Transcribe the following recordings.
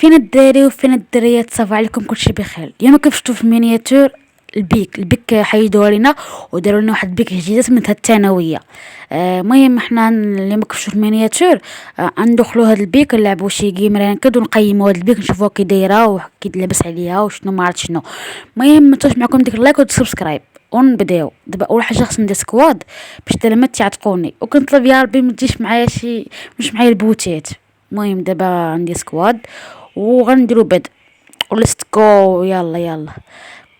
فين الدراري وفين الدريات؟ صافا عليكم كلشي بخير. اليوم كيف شفتوا في المينياتور البيك حيدوا علينا وداروا لنا واحد البيك جديده سميتها الثانويه. المهم حنا اليوم كيف شفتوا في المينياتور ندخلوا هذا البيك نلعبوا شي جيم كدو نقيموا هذا البيك نشوفوها كي دايره وكي تلبس عليها وشنو ما عرفت شنو. المهم ما تنساوش معكم ديك اللايك والسبسكرايب ونبداو دابا. اول حاجه خصني ندير سكواد باش التلاميذ تعتقوني وكنطلب يا ربي ما تجيش معايا شي مش معايا البوتات. المهم دابا عندي سكواد وغنديرو بدء وليتس جو. يلا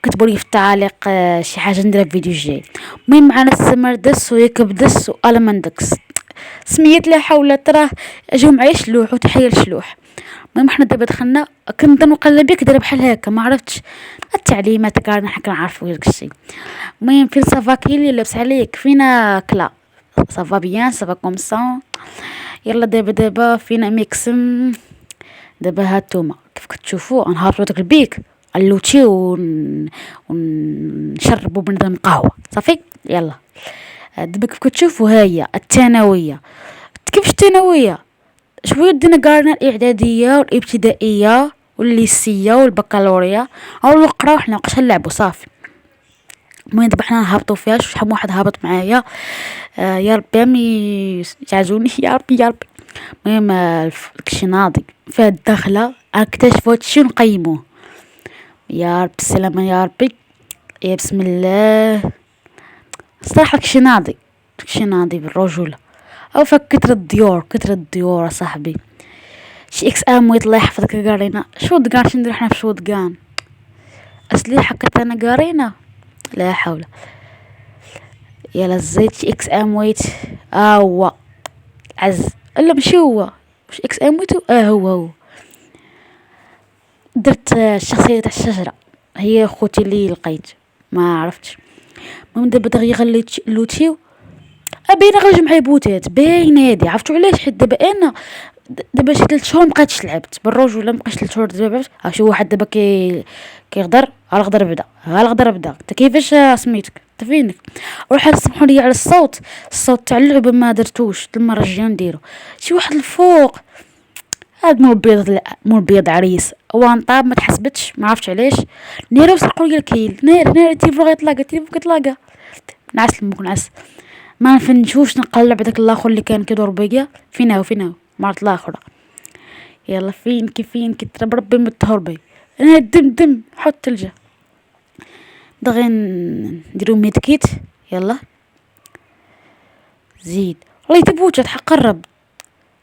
كتبوا لي في التعاليق شي حاجه نديرها في الفيديو الجاي. المهم معنا السمردس ويكبدس والمندكس سميت لا حول تراه اجيو معايا شلوح وتحيه لشلوح. المهم حنا دابا دخلنا كنت نقلب بك دايره بحال هكا ما عرفتش التعليمات كاع حنا كنعرفوا داك الشيء. المهم فين صافا كيلي لابس عليك فينا كلا صافا بيان صافا كوم سا. يلا دابا فينا ميكسم. دابا هانتوما كيف كتشوفوا نهبطوا داك البيك اللوتي ونشربوا بنظام قهوه صافي. يلا دابا كيف كتشوفوا ها هي الثانويه. كيفاش الثانويه؟ شويه دينا قارنا الاعداديه والابتدائيه والليسيه والبكالوريا او نقراو حنا مابقاش نلعبوا صافي. المهم دابا حنا نهبطوا فيها. شحال واحد هابط معايا يا ربي مي يعزوني يا ربي. المهم داكشي ناضي فيها الداخله اكتشفوا هادشي ونقيموه. يا رب السلامه يا ربي. يا بسم الله. صراحه داكشي ناضي بالرجوله. او فك كثر الديور صاحبي. شي اكس ام الله يحفظك قارينا شو دقان شي ندير حنا في شو دقان اسلحه كتانا قارينا لا حول. يلا زيت شي اكس ام ويت هو عز لا ماشي هو واش اكس ام ويت هو درت الشخصيه تاع الشجره هي خوتي اللي لقيت ما عرفتش. المهم دابا دغيا خليت لوتيو باينه غير معايا بوتات باينه هادي. عرفتوا علاش؟ حيت دابا انا دابا شي 3 شهور مبقيتش لعبت بالرجوله مبقيتش 3 شهور دابا. شي واحد دابا كيغدر الغدر بدا انت كيفاش سميتك انت فينك. روح سمحوا لي على الصوت تاع اللعبه ما درتوش المره الجايه نديرو. شي واحد الفوق هاد مول بيض عريس وانطاب ما تحسبتش ما عرفتش علاش. نيرو سرقوا لي الكيل نير تيفو غيطلاقا نعس ما نفنشوش نقلب داك الاخر اللي كان كيدور بيا فيناو مرت الاخره. يلا فين ترى ربي متهربي انا دم حط تلجه دغيا نديرو ميدكيت. يلا زيد والله تبوت حق قرب.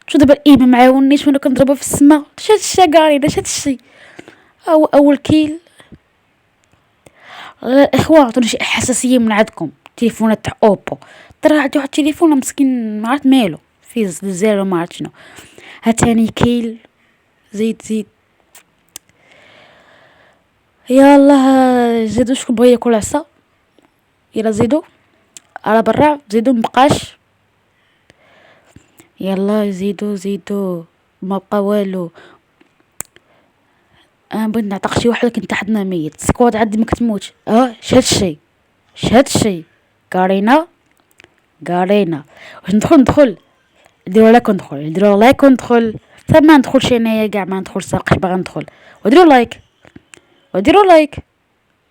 شو دابا الايمه معاونيش وانا كنضربها في السما. شاد الشقاري شاد الشي اول كيل. الاخوان عطوني شي حساسيه من عندكم. تليفونات تاع اوبو ترى عندي واحد التليفون مسكين ما عرفت مالو فيه زيرو ما عرفت شنو. ها تاني كيل زيد يلا زيدو شكون بغا ياكل عصا. يلا زيدو على برا زيدو مبقاش. يلا زيدو ما بقى والو. انا بغيت نعتق شي واحد لكن تحتنا ميت سكواد عندي ما كتموتش. شاد الشي قارينا واش ندخل ديروا لايك وندخل صافي ما ندخلش انايا كاع ما ندخل ساقش باغا ندخل وديروا لايك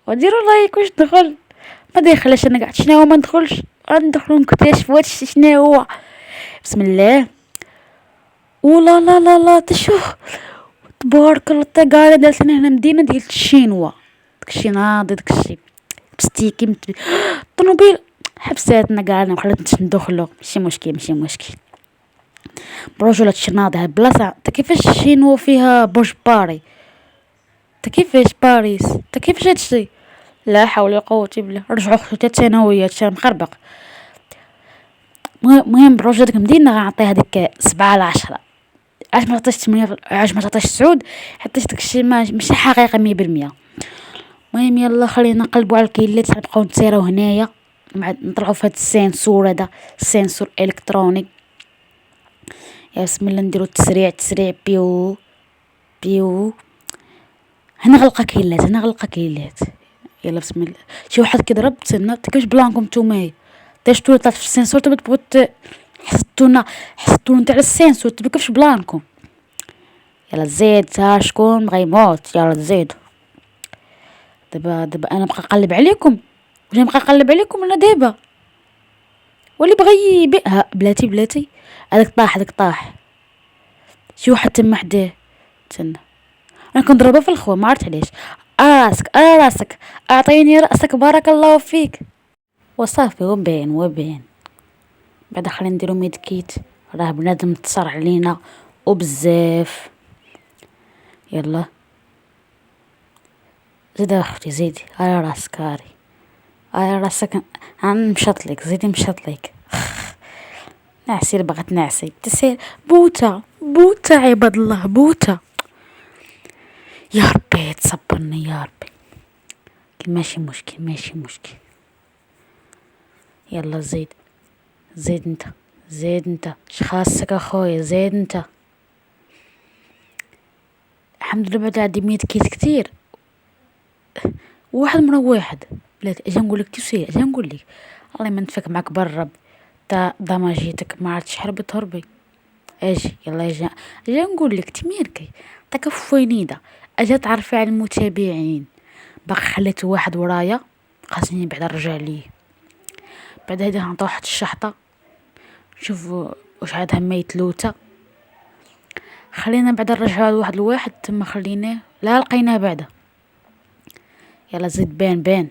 واش ندخل ما داخلاش انا كاع شنو ما ندخلش ندخلوا نكتشف واش شنو هو. بسم الله ولا لا تشوف تبارك الله قاعده دارت لنا هنا مدينه ديال الشينوا داكشي ناضي داكشي بستيكي الطوموبيل حبساتنا قالنا وخلاتنا ندخلوا ماشي مشكل برجولة الشناضي هاد بلاصه. انت كيفاش شينوا فيها برج باري؟ انت كيفاش باريس؟ انت كيفاش هادشي؟ لا حول ولا قوه الا بالله. رجعوا حتى الثانويه شام مخربق. مهم برجولة ديك المدينه غنعطيها ديك 7/10. علاش ما عطيتش 8 علاش ما عطيتش 9 حيت داكشي ماشي حقيقه 100%. المهم يلا خلينا نقلبوا على الكيلات نبقاو نسيرو هنايا نطلعوا في هاد السنسور. هذا السنسور الكتروني. يا بسم الله نديرو تسريع بيو هنا غلقه كيلات. يلا بسم الله. شي واحد كيضرب تسنى كيفاش بلانكم نتوما طلعت في السنسور تبغوا حسطونا تاع السنسور كيفاش بلانكم. يلا زيد، ها شكون بغا يموت؟ يلا زيدو. دابا انا نبقى نقلب عليكم، واش نبقى نقلب عليكم انا دابا؟ واللي بغى يبيعها بلاتي. هذاك طاح. شي واحد تما حداه. تسنى، انا كنضربها في الخوا ما عرفت علاش. راسك اعطيني راسك بارك الله فيك. وصافي وبين بعد خلينا نديرو ميدكيت، راه بنادم تصر علينا وبزاف. يلا زيدي اختي زيدي، على راسك هاري، على راسك. مشطلك زيدي مشطلك. نعسي اللي بغات نعسي تسير. بوتا عباد الله بوتا. يا ربي تصبرني يا ربي. ماشي مشكل. يلا زيد انت شخاصك اخويا، زيد انت. الحمد لله بعد عندي 100 كيس كتير. واحد مرة واحد بلاتي. اجي نقول لك تسير، اجي نقول لك الله ما نتفك معك برا. تا ضماجيتك ما عرفتش حربي تهربي. اجي يلا اجي نقول لك تميركي عطاك فوينيده. اجي تعرفي على المتابعين. باقي خليت واحد ورايا خاصني بعد نرجع ليه. بعد هادي غنعطيو واحد الشحطه نشوف واش عاد ما يتلوتا. خلينا بعد نرجعو لواحد الواحد تما خليناه لا لقيناه بعدا. يلا زيد بان.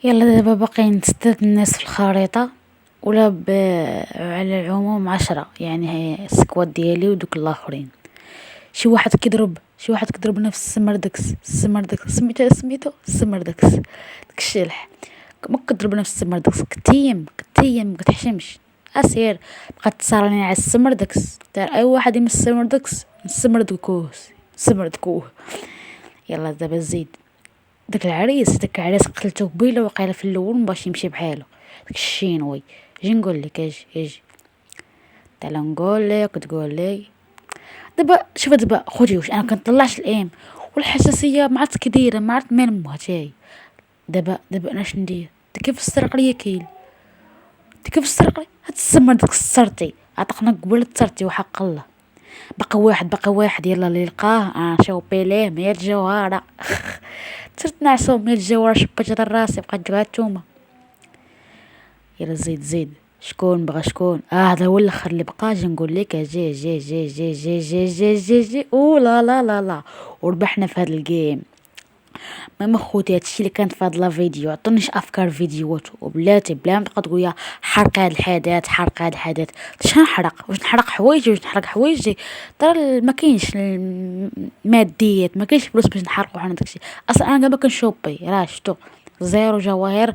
يلا دابا باقيين 6 الناس في الخريطة، ولا على العموم 10، يعني هي السكواد ديالي ودوك الاخرين. شي واحد كيضرب نفس السمردكس سميتو السمردكس. داك الشلح ما كضرب نفس السمردكس كتيم ما كتحشمش. اسير بقات تصارني على السمردكس تاع اي واحد يمس السمردكس نسمردكوه. يلا دابا زيد. داك العريس قتلته قبيله وقيله في الاول مبغاش يمشي بحالو. داك الشينوي. جي نقول لك اجي تعال نقول لك تقول لي. دابا شوف دابا خوتي واش انا كنطلعش الايم والحساسيه ما عرفت كي دايره ما عرفت مال امها تاعي. دابا انا شندير كيف السرق ليا كيل كيف السرق لي هاد السمر داك السرتي عتقنا قبل تسرتي وحق الله. بقى واحد يلا اللي لقاه شوبي ليه مية جوهره. صرت نعسو مية جوهره شبت على راسي بقات جوعت تومه. يلا زيد شكون بغى شكون هذا هو الاخر اللي بقى. جي نقول لك جي جي جي جي جي جي جي جي جي او لا لا لا لا وربحنا في هذا الجيم. المهم اخوتي هادشي اللي كانت في هاد لا فيديو. عطونيش افكار فيديوهات وبلاتي بلا ما تبقى تقول حرق هاد الحدث حرق هاد الحدث. واش نحرق واش نحرق حوايجي واش نحرق حوايجي ترى ما كاينش ماديات ما كاينش فلوس باش نحرقوا حنا داكشي. اصلا انا قبل كنشوبي راه شتو زيرو جواهر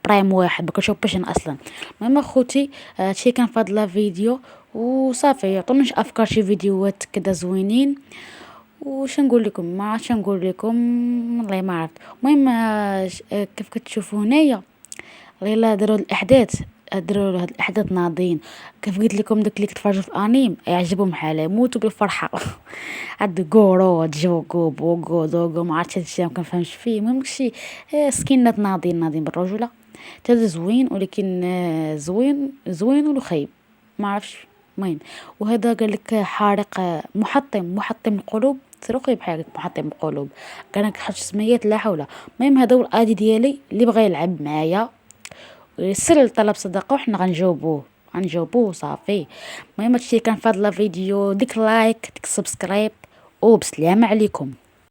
برايم واحد ما كنشوبش انا اصلا. المهم اخوتي هادشي كان في هاد لا فيديو وصافي. عطونيش افكار شي فيديوهات كذا زوينين وش نقول لكم ما عرفتش نقول لكم والله ما عرفت. المهم كيف كتشوفوا هنايا لا داروا الاحداث دروا هاد الاحداث ناضين. كيف قلت لكم داك اللي كتفرجوا في الانيم يعجبهم حاله يموتوا بالفرحه. عاد كورو جوجو بوغو دوغو ما عرفتش هادشي ما كنفهمش فيه. المهم داكشي سكينات ناضين بالرجوله هذا زوين ولكن زوين ولخيب ما عرفش. المهم وهذا قال لك حارق محطم القلوب صاروخي بحال محطم القلوب كان كحط سميات لا حول. المهم هذا هو الادي ديالي اللي بغى يلعب معايا يرسل طلب صداقه وحنا غنجاوبوه صافي. المهم هادشي كان في هاد الفيديو ديك لايك ديك سبسكرايب وبسلامة عليكم.